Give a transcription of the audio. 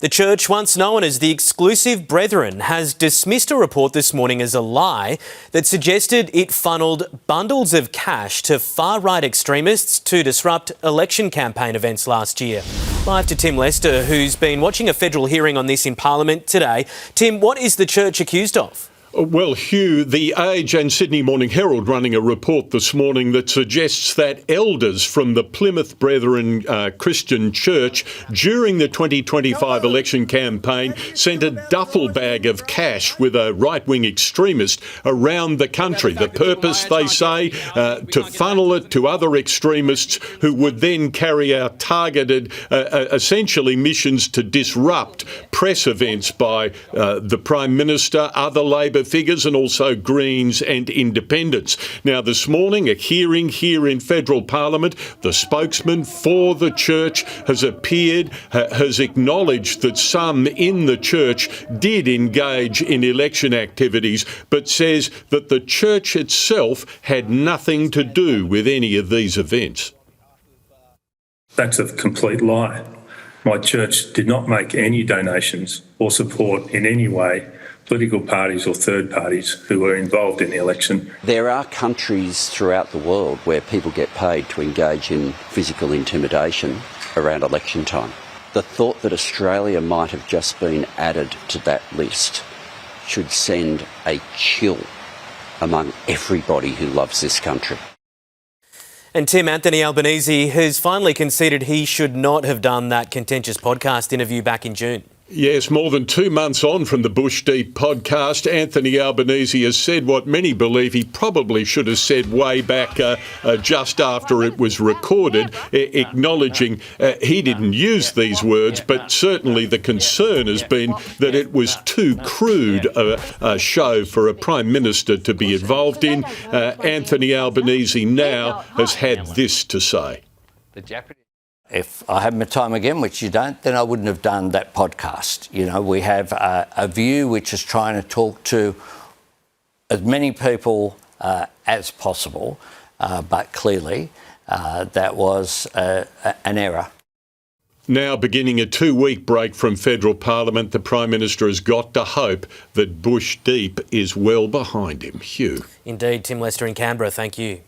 The church, once known as the Exclusive Brethren, has dismissed a report this morning as a lie that suggested it funnelled bundles of cash to far-right extremists to disrupt election campaign events last year. Live to Tim Lester, who's been watching a federal hearing on this in Parliament today. Tim, what is the church accused of? Well, Hugh, The Age and Sydney Morning Herald running a report this morning that suggests that elders from the Plymouth Brethren Christian Church during the 2025 election campaign sent a duffel bag of cash with a right-wing extremist around the country. The purpose, they say, to funnel it to other extremists who would then carry out targeted, essentially missions to disrupt press events by the Prime Minister, other Labor figures and also Greens and Independents. Now, this morning, a hearing here in federal Parliament, the spokesman for the church has appeared, has acknowledged that some in the church did engage in election activities, but says that the church itself had nothing to do with any of these events. That's a complete lie. My church did not make any donations or support in any way political parties or third parties who were involved in the election. There are countries throughout the world where people get paid to engage in physical intimidation around election time. The thought that Australia might have just been added to that list should send a chill among everybody who loves this country. And Tim, Anthony Albanese has finally conceded he should not have done that contentious podcast interview back in June. Yes, more than 2 months on from the Bush Deep podcast, Anthony Albanese has said what many believe he probably should have said way back just after it was recorded, acknowledging he didn't use these words, but certainly the concern has been that it was too crude a show for a Prime Minister to be involved in. Anthony Albanese now has had this to say. If I had my time again, which you don't, then I wouldn't have done that podcast. You know, we have a view which is trying to talk to as many people as possible, but clearly that was an error. Now beginning a 2-week break from federal Parliament, the Prime Minister has got to hope that Bush Deep is well behind him. Hugh. Indeed, Tim Lester in Canberra, thank you.